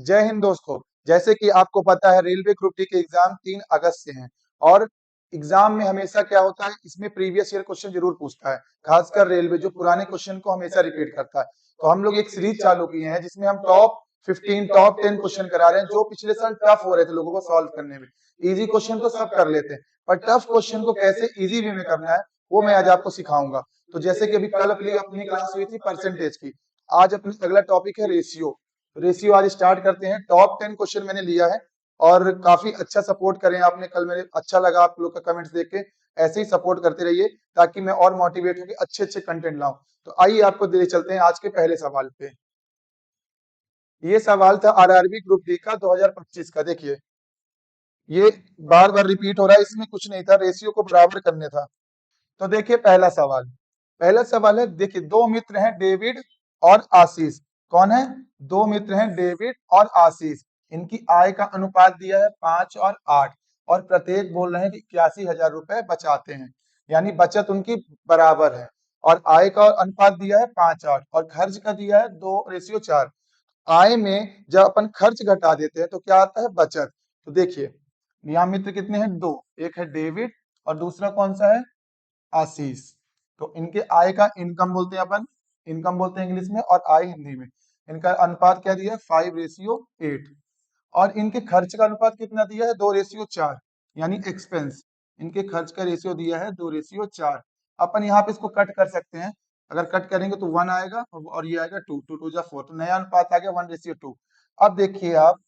जय हिंद दोस्तों। जैसे कि आपको पता है रेलवे ग्रुप डी के एग्जाम 3 अगस्त से हैं और एग्जाम में हमेशा क्या होता है, इसमें प्रीवियस ईयर क्वेश्चन जरूर पूछता है, खासकर रेलवे जो पुराने क्वेश्चन को हमेशा रिपीट करता है। तो हम लोग एक सीरीज चालू किए हैं जिसमें हम टॉप 15 टॉप 10 क्वेश्चन करा रहे हैं जो पिछले साल टफ हो रहे थे लोगों को सॉल्व करने में। इजी क्वेश्चन तो सब कर लेते हैं, पर टफ क्वेश्चन को कैसे इजी वे में करना है वो मैं आज आपको सिखाऊंगा। तो जैसे कि अभी कल अपनी क्लास हुई थी परसेंटेज की, आज अपना अगला टॉपिक है रेशियो। रेशियो आज स्टार्ट करते हैं। टॉप 10 क्वेश्चन मैंने लिया है और काफी अच्छा सपोर्ट करें आपने कल, मेरे अच्छा लगा आप लोग का कमेंट्स देख के। ऐसे ही सपोर्ट करते रहिए ताकि मैं और मोटिवेट होकर अच्छे अच्छे कंटेंट लाऊं। तो आइए आपको ले चलते हैं आज के पहले सवाल पे। ये सवाल था आरआरबी ग्रुप डी का 2025 का। देखिए ये बार बार रिपीट हो रहा है, इसमें कुछ नहीं था, रेशियो को बराबर करने था। तो देखिए पहला सवाल है। देखिए दो मित्र हैं डेविड और आशीष। कौन है? दो मित्र हैं डेविड और आशीष। इनकी आय का अनुपात दिया है 5 और 8 और प्रत्येक बोल रहे हैं कि 81,000 रुपए बचाते हैं, यानी बचत उनकी बराबर है। और आय का अनुपात दिया है 5-8 और खर्च का दिया है 2:4। आय में जब अपन खर्च घटा देते हैं तो क्या आता है? बचत। तो देखिए यहाँ मित्र कितने हैं? दो। एक है डेविड और दूसरा कौन सा है? आशीष। तो इनके आय का इनकम बोलते हैं अपन, इनकम बोलते हैं इंग्लिश में, और आय हिंदी में। इनका अनुपात क्या दिया है? 5:8। और इनके खर्च का अनुपात कितना दिया है? 2:4, यानी एक्सपेंस। इनके खर्च का रेशियो दिया है 2:4। अपन यहाँ पे इसको कट कर सकते हैं। अगर कट करेंगे तो 1 आएगा और ये आएगा 2, 2 2 4, तो नया अनुपात आ गया 1:2। अब देखिए आप,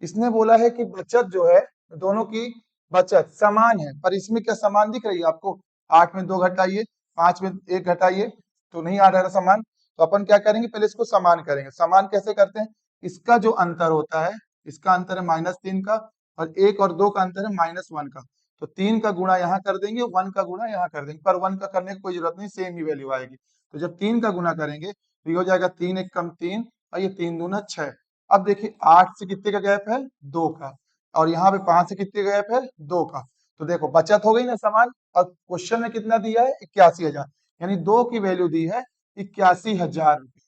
इसने बोला है कि बचत जो है, दोनों की बचत समान है, पर इसमें क्या समान दिख रही है आपको? 8 में 2 घटाइए, 5 में 1 घटाइए, तो नहीं आ रहा समान। तो अपन क्या करेंगे? पहले इसको समान करेंगे। समान कैसे करते हैं? इसका जो अंतर होता है, इसका अंतर है -3 का, और 1 और 2 का अंतर है -1 का। तो 3 का गुणा यहाँ कर देंगे, 1 का गुणा यहाँ कर देंगे, पर 1 का करने की कोई जरूरत नहीं, सेम ही वैल्यू आएगी। तो जब 3 का गुणा करेंगे तो ये हो जाएगा 3 1 कम 3 और ये 3 दूना 6। अब देखिए 8 से कितने का गैप है? 2 का। और यहाँ पे 5 से कितने का गैप है? 2 का। तो देखो बचत हो गई ना समान। और क्वेश्चन में कितना दिया है? 81,000, यानी 2 की वैल्यू दी है 81,000 रुपए।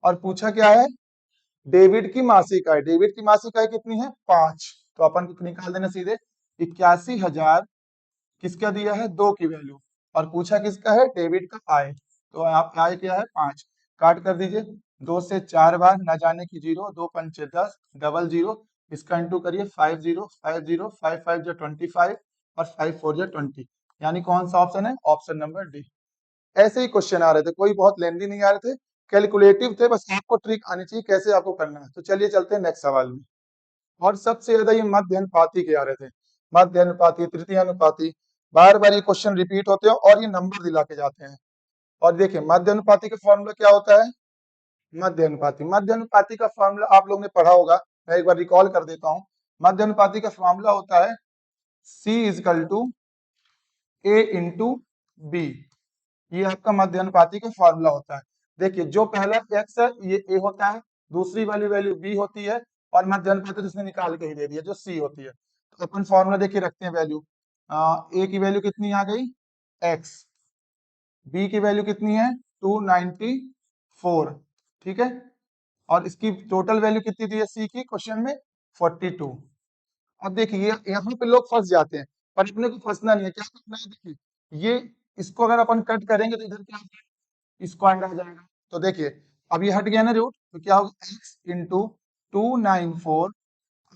और पूछा क्या है? डेविड की मासिक आय। डेविड की मासिक आय कितनी है? 5। तो अपन को निकाल देना सीधे। 81,000 किसका दिया है? 2 की वैल्यू। और पूछा किसका है? डेबिट का आय। तो आप आय क्या है? 5। काट कर दीजिए। 2 से 4 बार न जाने की 0, 2 पंचे 10, डबल 0। इसका इंटू करिए 50 50 5 5 जो 25 और 5 4 जो 20, यानी कौन सा ऑप्शन है? Option number D. ऐसे ही क्वेश्चन आ रहे थे, कोई बहुत लेंदी नहीं आ रहे थे, कैलकुलेटिव थे, बस आपको ट्रिक आनी चाहिए कैसे आपको करना है। तो चलिए चलते हैं नेक्स्ट सवाल में। और सबसे ज्यादा ये मध्य अनुपाती के आ रहे थे। मध्य अनुपाती, तृतीय अनुपाती, बार बार ये क्वेश्चन रिपीट होते हैं और ये नंबर दिला के जाते हैं। और देखिए मध्य अनुपाती का फॉर्मूला क्या होता है? मध्य अनुपाती का फॉर्मूला आप लोगों ने पढ़ा होगा, मैं एक बार रिकॉल कर देता हूं। मध्य अनुपाती का फॉर्मूला होता है C = A × B। ये आपका मध्य अनुपाती का फॉर्मूला होता है। देखिए जो पहला एक्स है ये ए होता है, दूसरी वाली वैल्यू बी होती है, और मध्य अनुपाती तो इसने निकाल के ही दे दिया जो सी होती है। तो अपन फॉर्मूला देखिए रखते हैं। वैल्यू ए की वैल्यू कितनी आ गई? एक्स। बी की वैल्यू कितनी है? 294। ठीक है। और इसकी टोटल वैल्यू कितनी दी है सी की क्वेश्चन में? 42। अब देखिए यहाँ पे लोग फंस जाते हैं, पर अपने को फंसना नहीं है। क्या करना है? देखिए ये, इसको अगर अपन कट करेंगे तो इधर क्या आ जाएगा? स्क्वायर आ जाएगा। तो देखिए अब ये हट गया ना रूट, तो क्या होगा? X into 294।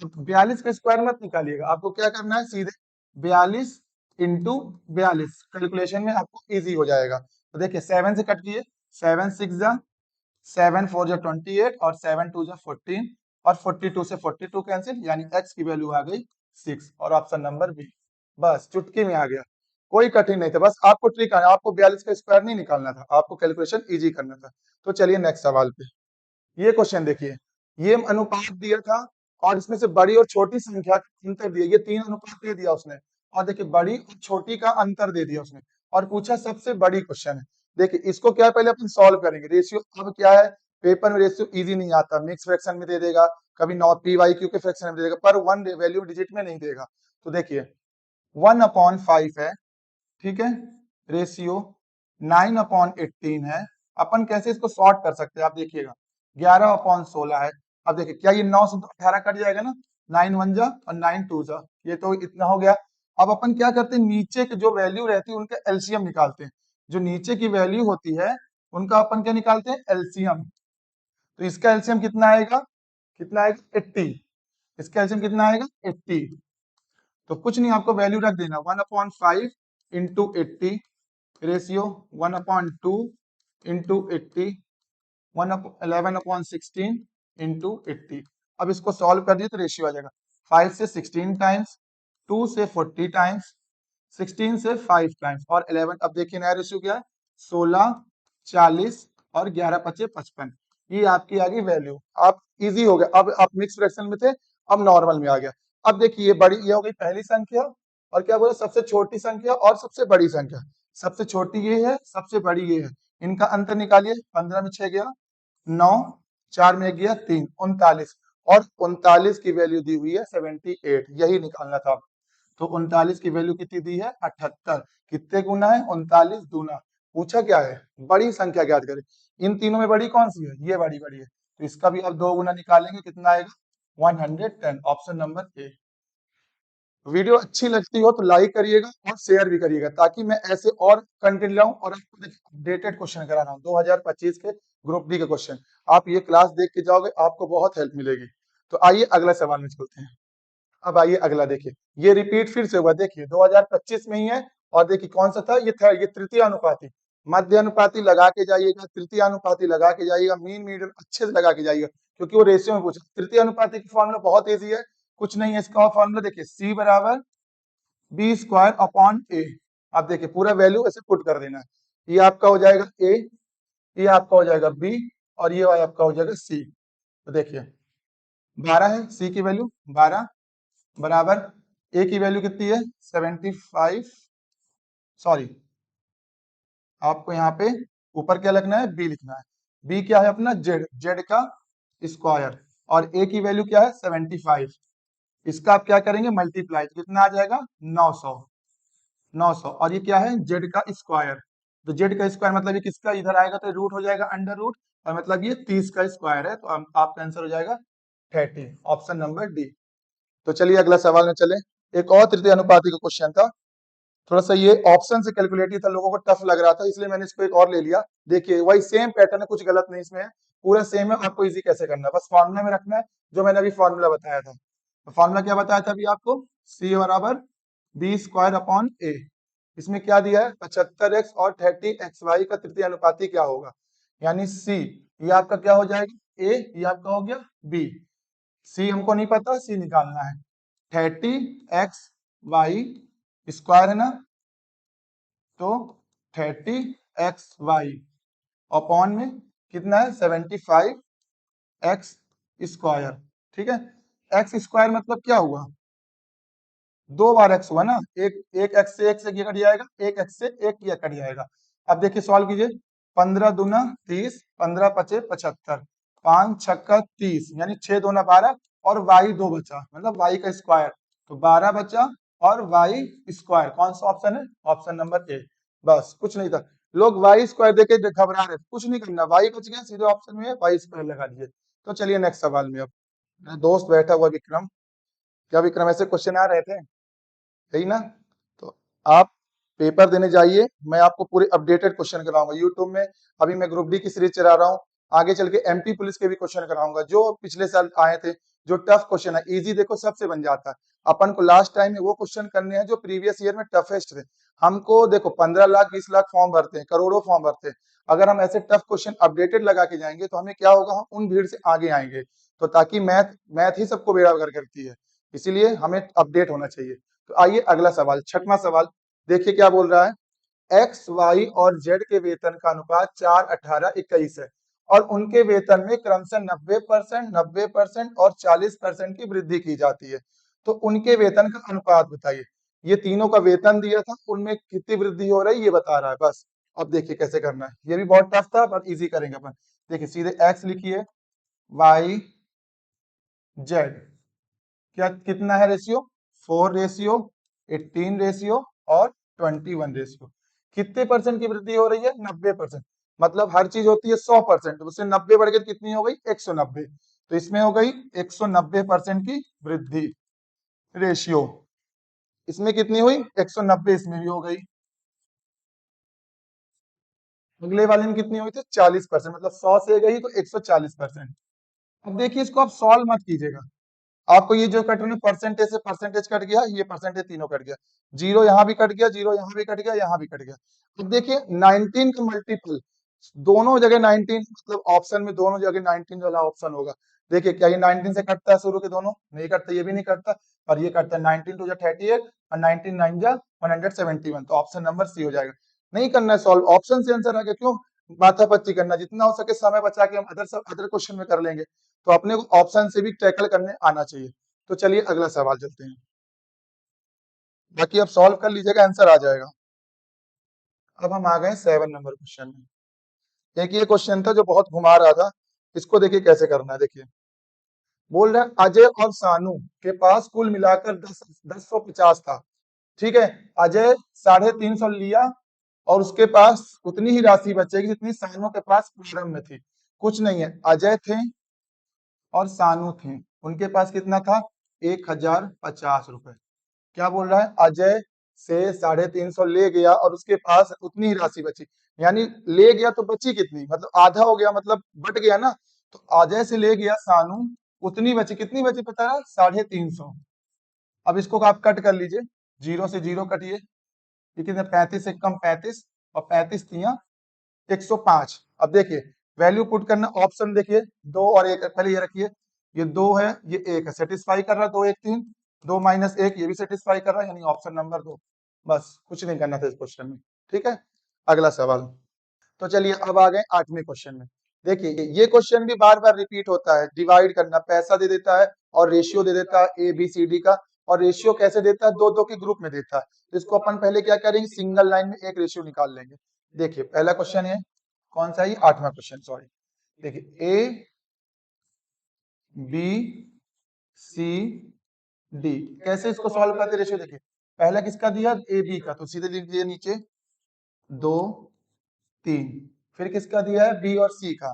42 का स्क्वायर मत निकालिएगा, आपको क्या करना है? सीधे 42 × 42 कैलकुलेशन में आपको इजी हो जाएगा। तो देखिए 7 से कट किए, 7 6 जा, 7 4 जा 28 और 7 2 जा 14, और 42 से 42 कैंसिल, यानी एक्स की वैल्यू आ गई 6 और ऑप्शन नंबर बी। बस चुटकी में आ गया, कोई कठिन नहीं था, बस आपको ट्रिक आना, आपको 42 का स्क्वायर नहीं निकालना था, आपको कैलकुलेशन इजी करना था। तो चलिए नेक्स्ट सवाल पे। ये क्वेश्चन देखिए, ये अनुपात दिया था और इसमें से बड़ी और छोटी संख्या का अंतर दिया, ये 3 अनुपात दे दिया उसने, और देखिए बड़ी और छोटी का अंतर दे दिया उसने, और पूछा सबसे बड़ी क्वेश्चन है। देखिए इसको क्या है, पहले अपन सॉल्व करेंगे। रेशियो अब क्या है, पेपर में रेशियो इजी नहीं आता, मिक्स फ्रैक्शन में दे देगा, कभी नॉट पी वाई क्यू के फ्रैक्शन में दे देगा, पर वन वैल्यू डिजिट में नहीं देगा। तो देखिए 1/5 है, ठीक है, रेशियो 9/18 है। अपन कैसे इसको सॉर्ट कर सकते हैं? आप देखिएगा 11/16 है, अब देखिए क्या ये 9 से 18 कट जाएगा ना, 9 1 जा और 9 2 जा, ये तो इतना हो गया। अब अपन क्या करते हैं, नीचे की जो वैल्यू रहती है उनका एलसीएम निकालते हैं। जो नीचे की वैल्यू होती है उनका अपन क्या निकालते हैं, एलसीएम। तो इसका एलसीएम कितना आएगा, कितना आएगा 80। इसका एलसीएम कितना आएगा 80। तो कुछ नहीं, आपको वैल्यू रख देना 1/5 इंटू 80 रेशियो 1/2 इंटू 80 11/16 इंटू 80। अब इसको सॉल्व कर दिए तो रेशियो आ जाएगा 5 से 16 टाइम्स, 2 से 40 टाइम्स, 16 से 5 टाइम्स और 11। अब देखिए नया रेशियो क्या है, 16 40 और 11 पचे 55। ये आपकी आ गई वैल्यू। आप इजी हो गया, अब आप मिक्स फ्रैक्शन में थे, अब नॉर्मल में आ गया। अब देखिए ये बड़ी, ये हो गई पहली संख्या, और क्या बोला, सबसे छोटी संख्या और सबसे बड़ी संख्या। सबसे छोटी ये है, सबसे बड़ी ये है, इनका अंतर निकालिए। 15 में 6 गया 9, 4 में 1 गया 3, 39। और 39 की वैल्यू दी हुई है 78, यही निकालना था। तो 39 की वैल्यू कितनी दी है, 78। कितने गुना है, 39 दूना। पूछा क्या है, बड़ी संख्या ज्ञात करें। इन तीनों में बड़ी कौन सी है, ये बड़ी है। तो इसका भी अब 2 गुना निकालेंगे, कितना आएगा 110। Option number A. वीडियो अच्छी लगती हो तो लाइक करिएगा और शेयर भी करिएगा, ताकि मैं ऐसे और कंटेंट लाऊं और आपको अपडेटेड क्वेश्चन करा रहा हूं 2025 के ग्रुप डी के क्वेश्चन। आप ये क्लास देख के जाओगे, आपको बहुत हेल्प मिलेगी। तो आइए अगला सवाल में चलते हैं। अब आइए अगला देखिए, ये रिपीट फिर से हुआ, देखिए 2025 में ही है। और देखिए कौन सा था, ये था, ये तृतीय अनुपाती। मध्य अनुपाती लगा के जाइएगा, तृतीय अनुपाती लगा के जाइएगा, मीन मीडियन अच्छे से लगा के जाइएगा, क्योंकि वो रेशियो में पूछा। तृतीय अनुपाती की फॉर्मूला बहुत इजी है, कुछ नहीं है इसका फॉर्मूला, देखिए सी बराबर बी स्क्वायर अपॉन ए। आप देखिए पूरा वैल्यू ऐसे पुट कर देना है। ये आपका हो जाएगा ए, ये आपका हो जाएगा बी, और ये आपका हो जाएगा सी। तो देखिए 12 है सी की वैल्यू 12, बराबर ए की वैल्यू कितनी है 75। सॉरी, आपको यहाँ पे ऊपर क्या लिखना है, बी लिखना है। बी क्या है अपना, जेड, जेड का स्क्वायर। और ए की वैल्यू क्या है 75। इसका आप क्या करेंगे, मल्टीप्लाई, तो कितना आ जाएगा 900। 900, और ये क्या है, जेड का स्क्वायर। तो जेड का स्क्वायर मतलब ये किसका, इधर आएगा तो रूट हो जाएगा अंडर रूट, और मतलब ये 30 का स्क्वायर है। तो आपका आंसर हो जाएगा 30, ऑप्शन नंबर डी। तो चलिए अगला सवाल में चले। एक और तृतीय अनुपाती का क्वेश्चन था, थोड़ा सा ये ऑप्शन से कैलकुलेट था, लोगों को टफ लग रहा था, इसलिए मैंने इसको एक और ले लिया। देखिए वही सेम पैटर्न है, कुछ गलत नहीं इसमें है, पूरा सेम है। आपको इजी कैसे करना है, बस फॉर्मूला में रखना है, जो मैंने अभी फॉर्मूला बताया था। तो फॉर्मूला क्या बताया था अभी आपको, सी बराबर बी स्क्वायर अपॉन ए। इसमें क्या दिया है 75x और 30xy का तृतीय अनुपाती क्या होगा, यानी सी, ये आपका क्या हो जाएगा ए, ये आपका हो गया बी। सी हमको नहीं पता, सी निकालना है। 30xy स्क्वायर है ना, तो 30xy अपॉन में कितना है 75x स्क्वायर। ठीक है, एक्स स्क्वायर मतलब क्या हुआ, 2 बार एक्स हुआ ना, एक एक्स से एक कट जाएगा, एक एक्स से एक ये कट जाएगा। अब देखिए सॉल्व कीजिए, 15 दूना 30, 15 पचे 75, 5 छक्का 30, यानी 6 दूना 12, और वाई 2 बचा, मतलब वाई का स्क्वायर। तो 12 बचा और वाई स्क्वायर, कौन सा ऑप्शन है, ऑप्शन नंबर ए। बस कुछ नहीं था, लोग वाई स्क्वायर देखे घबरा रहे थे, कुछ नहीं करना, वाई बच गया, सीधे ऑप्शन में वाई स्क्वायर लगा दीजिए। तो चलिए नेक्स्ट सवाल में। अब मेरा दोस्त बैठा हुआ विक्रम, क्या विक्रम ऐसे क्वेश्चन आ रहे थे, सही ना। तो आप पेपर देने जाइए, मैं आपको पूरे अपडेटेड क्वेश्चन कराऊंगा यूट्यूब में। अभी मैं ग्रुप डी की सीरीज चला रहा हूँ, आगे चल के एमपी पुलिस के भी क्वेश्चन कराऊंगा, जो पिछले साल आए थे। जो टफ क्वेश्चन है, इजी देखो सबसे बन जाता है। अपन को लास्ट टाइम में वो क्वेश्चन करने हैं जो प्रीवियस ईयर में टफेस्ट थे। हमको देखो 15 लाख 20 लाख फॉर्म भरते हैं, करोड़ों फॉर्म भरते हैं। अगर हम ऐसे टफ क्वेश्चन अपडेटेड लगा के जाएंगे तो हमें क्या होगा, हम उन भीड़ से आगे आएंगे। तो ताकि मैथ मैथ ही सबको बेड़ा कर करती है, इसीलिए हमें अपडेट होना चाहिए। तो आइए अगला सवाल, छठवां सवाल। देखिए क्या बोल रहा है, एक्स वाई और जेड के वेतन का अनुपात 4 18 21 है, और उनके वेतन में क्रमशः 90%, 90% और 40% की वृद्धि की जाती है। तो उनके वेतन का अनुपात बताइए। ये तीनों का वेतन दिया था, उनमें कितनी वृद्धि हो रही है ये बता रहा है बस। अब देखिए कैसे करना है, ये भी बहुत टफ था पर इजी करेंगे अपन। देखिए सीधे एक्स लिखिए, वाई जेड, क्या कितना है रेशियो, 4 रेशियो 18 रेशियो और 21 रेशियो। कितने परसेंट की वृद्धि हो रही है, 90%। मतलब हर चीज होती है 100%, तो उससे 90 बढ़ के कितनी हो गई 190। तो इसमें हो गई 190% की वृद्धि रेशियो। इसमें कितनी हुई 190, इसमें भी हो गई। अगले वाले में कितनी हुई थी 40%, मतलब 100 से गई तो 140%। अब देखिए इसको आप सॉल्व मत कीजिएगा, आपको ये जो कट रहे परसेंटेज से परसेंटेज कट गया, ये परसेंटेज तीनों कट गया, जीरो यहाँ भी कट गया, जीरो यहाँ भी कट गया, यहाँ भी कट गया। अब देखिए 19 का मल्टीपल दोनों जगह 19, मतलब ऑप्शन में दोनों जगह 19 वाला ऑप्शन होगा। देखिए क्या ये 19 से कटता है शुरू के दोनों? नहीं कटता, ये भी नहीं कटता, पर ये कटता है। 19 टू 38 और 19 9 जा 171, तो ऑप्शन नंबर सी हो जाएगा। नहीं करना है सॉल्व, ऑप्शन से आंसर आ गया, क्यों माथापच्ची करना, जितना हो सके समय बचा के हम अदर क्वेश्चन में कर लेंगे। तो अपने को ऑप्शन से भी टैकल करने आना चाहिए। तो चलिए अगला सवाल चलते हैं, बाकी आप सॉल्व कर लीजिएगा, आंसर आ जाएगा। अब हम आ गए 7 नंबर क्वेश्चन में। देखिए ये क्वेश्चन था जो बहुत घुमा रहा था, इसको देखिए कैसे करना है। देखिए बोल रहा है अजय और सानू के पास कुल मिलाकर 10,150 था। ठीक है, अजय 350 लिया और उसके पास उतनी ही राशि बचेगी जितनी सानू के पास प्रारंभ में थी। कुछ नहीं है, अजय थे और सानू थे, उनके पास कितना था 1,050 रुपए। क्या बोल रहा है, अजय से 350 ले गया और उसके पास उतनी ही राशि बची, यानी ले गया तो बची कितनी, मतलब आधा हो गया, मतलब बट गया ना। तो अजय से ले गया सानू, उतनी बची, कितनी बची पता है 350। अब इसको आप कट कर लीजिए, जीरो से जीरो कटिए, ये कितने 35 से कम 35 और 35 तिया 105। अब देखिए वैल्यू पुट करना, ऑप्शन देखिए 2 और 1, पहले ये रखिए, ये 2 है ये 1 है, सेटिस्फाई कर रहा है 2 1 3, 2 माइनस 1 ये भी सेटिस्फाई कर रहा है, यानी ऑप्शन नंबर 2। बस कुछ नहीं करना था इस क्वेश्चन में। ठीक है, अगला सवाल। तो चलिए अब आ गए 8वें क्वेश्चन में। देखिए ये क्वेश्चन भी बार बार रिपीट होता है, डिवाइड करना, पैसा दे देता है और रेशियो दे देता है ए बी सी डी का, और रेशियो कैसे देता है, दो दो के ग्रुप में देता है। तो इसको अपन पहले क्या करेंगे, सिंगल लाइन में एक रेशियो निकाल लेंगे। देखिए पहला क्वेश्चन है, कौन सा, ये 8वां क्वेश्चन, सॉरी। देखिए ए बी सी डी, कैसे इसको सॉल्व करते रेशियो, देखिए पहला किसका दिया ए बी का, तो सीधे लिख दिए नीचे 2 3, फिर किसका दिया है बी और सी का,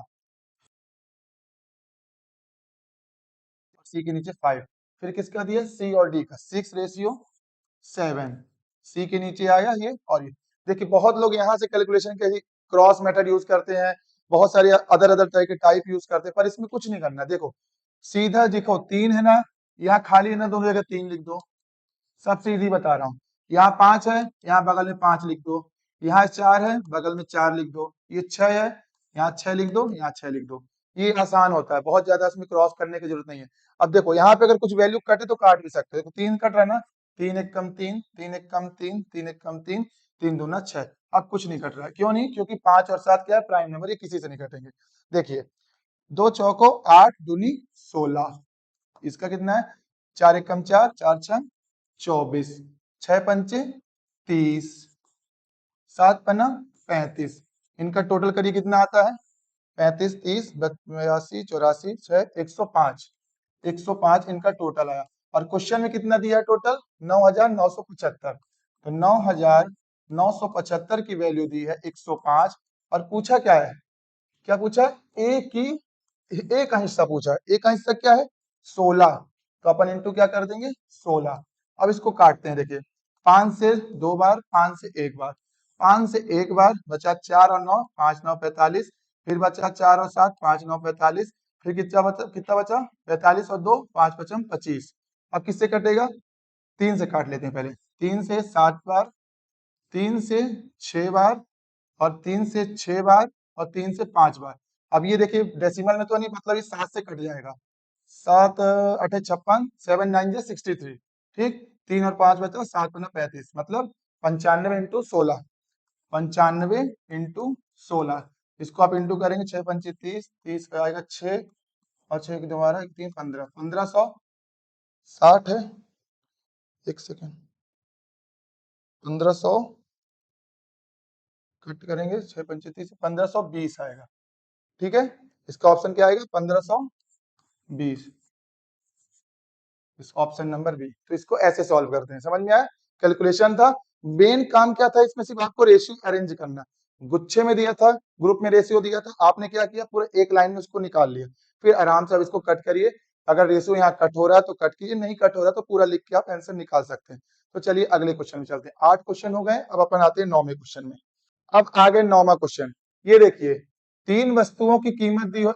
सी के नीचे 5, फिर किसका दिया सी और डी का 6:7, सी के नीचे आया ये और ये। देखिए बहुत लोग यहाँ से कैलकुलेशन के क्रॉस मेथड यूज करते हैं, बहुत सारे अदर अदर तरह के टाइप यूज करते हैं, पर इसमें कुछ नहीं करना। देखो सीधा देखो 3 है ना, यहाँ खाली है ना, दोनों जगह 3 लिख दो, सब सीधी बता रहा हूँ। यहाँ 5 है, यहाँ बगल में 5 लिख दो, यहाँ 4 है, बगल में 4 लिख दो, ये 6 है, यहाँ 6 लिख दो, यहाँ 6 लिख दो। ये आसान होता है, बहुत ज्यादा इसमें क्रॉस करने की जरूरत नहीं है। अब देखो यहाँ पे अगर कुछ वैल्यू कटे तो काट भी सकते हो, देखो 3 कट रहा है ना, 3 1 कम 3, 3 1 कम 3, 3 1 कम 3, 3 दूना 6। अब कुछ नहीं कट रहा है, क्यों नहीं, क्योंकि 5 और 7 क्या है, प्राइम नंबर, ये किसी से नहीं कटेंगे। देखिए 2 चौको 8 दूनी 16, इसका कितना है 4 1 कम 4, 4 6 24, 6 पंचे 30, 7 पन्ना 35, इनका टोटल करिए कितना आता है 35 30 82 84 6 105, 105 इनका टोटल आया। और क्वेश्चन में कितना दिया है टोटल 9,975, तो 9,975 की वैल्यू दी है 105, और पूछा क्या है, क्या पूछा है ए की, ए का हिस्सा पूछा है, ए का हिस्सा क्या है 16, तो अपन इनटू क्या कर देंगे 16। अब इसको काटते हैं, देखिए 5 से 2 बार, 5 से 1 बार, 5 से 1 बार बचा 4 और 9, 5 9 45, फिर बचा 4 और 7, 5 9 45, फिर कितना बचा 45 और 2 5 5 25। अब किससे कटेगा, 3 से काट लेते हैं पहले, 3 से 7 बार, 3 से 6 बार, और 3 से 6 बार, और 3 से 5 बार। अब ये देखिए डेसिमल में तो नहीं, मतलब ये 7 से कट जाएगा, 7 8 56, 7 9 जा 63, ठीक, 3 और 5 बचा, 7 5 35, मतलब 95 इंटू 16, 95 इंटू 16। इसको आप इंटू करेंगे 6 पंचे 30, 30 का आएगा 6, और 6 की दोबारा 3 15, 1560 है, एक सेकेंड, 1500 कट करेंगे 6 पंचे 30, 1520 आएगा। ठीक है, इसका ऑप्शन क्या आएगा 1520, इस ऑप्शन नंबर बी। तो इसको ऐसे सॉल्व करते हैं, समझ में आया, कैलकुलेशन था। मेन काम क्या था इसमें, सिर्फ आपको रेशियो अरेंज करना, गुच्छे में दिया था, ग्रुप में रेशियो दिया था, आपने क्या किया पूरा एक लाइन में उसको निकाल लिया। फिर आराम से अब इसको कट करिए। अगर रेशियो यहाँ कट हो रहा है तो कट कीजिए, नहीं कट हो रहा तो पूरा लिख के आप आंसर निकाल सकते हैं। तो चलिए अगले क्वेश्चन में चलते हैं। 8 क्वेश्चन हो गए, अब अपन आते हैं 9वें क्वेश्चन में। अब आ गए 9वां क्वेश्चन। ये देखिए, 3 वस्तुओं की कीमत दी हो।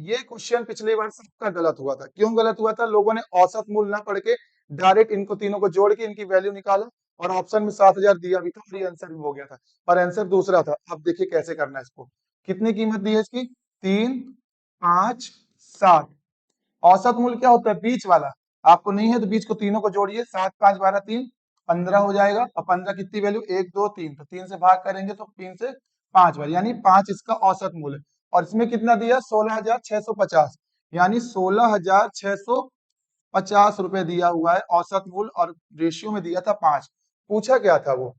ये क्वेश्चन पिछले बार सबका गलत हुआ था। क्यों गलत हुआ था? लोगों ने औसत मूल्य ना पढ़ के डायरेक्ट इनको तीनों को जोड़ के इनकी वैल्यू निकाला, और ऑप्शन में 7000 दिया भी था और ये आंसर भी हो गया था, पर आंसर दूसरा था। अब देखिए कैसे करना है इसको। कितनी कीमत दी है इसकी? 3, 5, 7। औसत मूल्य क्या होता है? बीच वाला। आपको नहीं है तो बीच को तीनों को जोड़िए, 7, 5, 12, 3, 15 हो जाएगा। और 15 कितनी वैल्यू? 1, 2, 3, तो 3 से भाग करेंगे तो 3 से 5 बार, यानी 5 इसका औसत मूल्य। और इसमें कितना दिया? 16,650, यानी 16,650 रुपए दिया हुआ है औसत मूल्य, और रेशियो में दिया था 5। पूछा क्या था वो?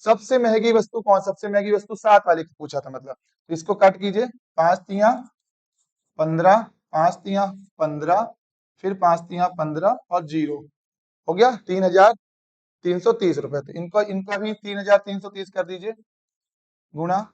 सबसे महंगी वस्तु कौन? सबसे महंगी वस्तु 7 वाले की पूछा था, मतलब। तो इसको कट कीजिए, 5 तिया 15, 5 तिया 15, फिर 5 तिया 15 और 0 हो गया 3,330 रुपए। तो इनका भी 3,330 कर दीजिए, गुणा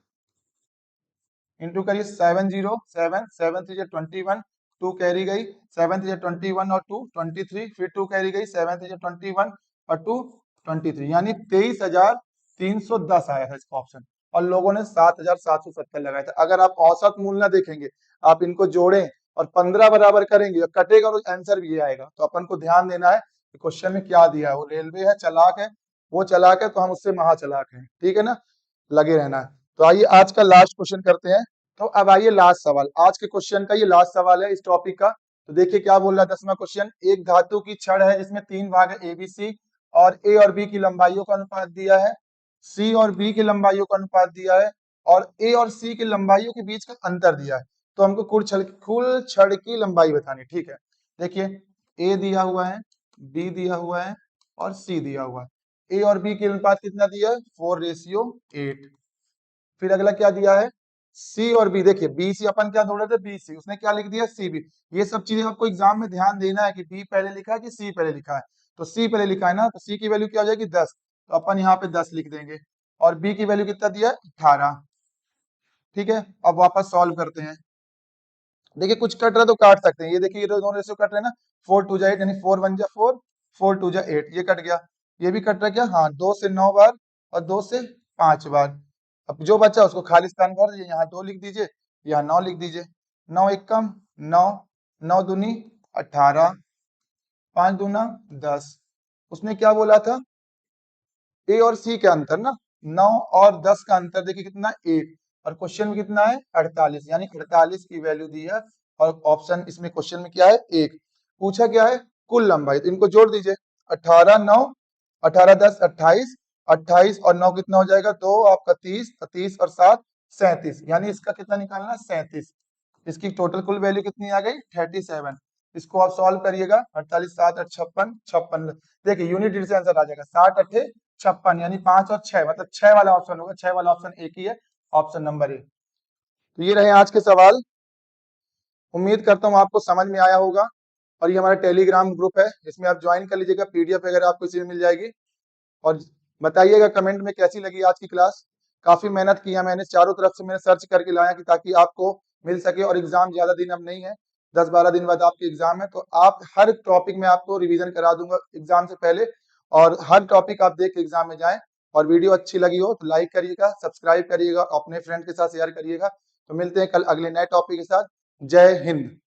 इंटू करिए 707, 7 3 21, 2 कैरी गई, 7 3 21 और 2 23, फिर 2 कैरी गई, 7 3 21 और 2 23, यानी 23,310 आया था इसका ऑप्शन। और लोगों ने 7,770 लगाया था। अगर आप औसत मूल्य ना देखेंगे, आप इनको जोड़ें और 15 बराबर करेंगे और कटेगा तो आंसर भी ये आएगा। तो अपन को ध्यान देना है कि क्वेश्चन में क्या दिया है। वो रेलवे है, चालाक है, वो चालाक है तो हम उससे महा चालाक हैं, ठीक है ना। लगे रहना है। तो आइए आज का लास्ट क्वेश्चन करते हैं। तो अब आइए लास्ट सवाल, आज के क्वेश्चन का ये लास्ट सवाल है इस टॉपिक का। तो देखिए क्या बोल रहा है 10वां क्वेश्चन। एक धातु की छड़ है जिसमें 3 भाग है, ABC, और ए और बी की लंबाइयों का अनुपात दिया है, सी और बी की लंबाइयों का अनुपात दिया है, और ए और सी की लंबाइयों के बीच का अंतर दिया है। तो हमको कुल छड़ की लंबाई बतानी, ठीक है। देखिए, ए दिया हुआ है, बी दिया हुआ है और सी दिया हुआ है। ए और बी के अनुपात कितना दिया है? 4:8। फिर अगला क्या दिया है? सी और बी। देखिए बी सी अपन क्या ढूंढ रहे थे? बी सी, उसने क्या लिख दिया? C B. ये सब चीजें आपको एग्जाम में ध्यान देना है कि बी पहले लिखा है कि सी पहले लिखा है। तो सी पहले लिखा है ना, तो सी की वैल्यू क्या हो जाएगी? 10। तो अपन यहाँ पे 10 लिख देंगे। और बी की वैल्यू कितना दिया है? 18। ठीक है, अब वापस सॉल्व करते हैं। देखिए कुछ कट रहा है तो काट सकते हैं। ये देखिए, ये दोनों रेशियो कट रहे हैं ना, 4 2 8, यानी 4 1 4, 4 2 8, ये कट गया। ये भी कट रहा है क्या? हाँ, 2 से 9 बार और 2 से 5 बार। अब जो बचा उसको खाली स्थान भर दीजिए, यहाँ 2 लिख दीजिए, यहाँ 9 लिख दीजिए। 9 एकम 9, 9 दूनी 18, 5 दूना 10। उसने क्या बोला था? ए और सी का अंतर ना, 9 और 10 का अंतर देखिए कितना? 8। और क्वेश्चन में कितना है? 48, यानी 48 की वैल्यू दी है। और ऑप्शन इसमें क्वेश्चन में क्या है? 1। पूछा क्या है? कुल लंबाई। तो इनको जोड़ दीजिए, 18 9, 18 10 28, 28 और 9 कितना हो जाएगा? 2 आपका 30, 30 और 7 37, यानी इसका कितना निकालना? 37। इसकी टोटल कुल वैल्यू कितनी आ गई? 37। इसको आप सॉल्व करिएगा, 48 7 8 56 56। देखिए यूनिट डिजिट से आंसर आ जाएगा, 7 8 56, यानी 5 और 6, मतलब 6 वाला ऑप्शन होगा। 6 वाला ऑप्शन एक ही है, ऑप्शन नंबर ए। तो ये रहे आज के सवाल। उम्मीद करता हूँ आपको समझ में आया होगा। और ये हमारा टेलीग्राम ग्रुप है, इसमें आप ज्वाइन कर लीजिएगा। पीडीएफ वगैरह आपको इसी में मिल जाएगी। और बताइएगा कमेंट में कैसी लगी आज की क्लास। काफी मेहनत किया मैंने, चारों तरफ से मैंने सर्च करके लाया कि ताकि आपको मिल सके। और एग्जाम ज्यादा दिन अब नहीं है, 10-12 दिन बाद आपके एग्जाम है। तो आप हर टॉपिक में आपको रिवीजन करा दूंगा एग्जाम से पहले। और हर टॉपिक आप देख के एग्जाम में जाएं। और वीडियो अच्छी लगी हो तो लाइक करिएगा, सब्सक्राइब करिएगा, अपने फ्रेंड के साथ शेयर करिएगा। तो मिलते हैं कल अगले नए टॉपिक के साथ। जय हिंद।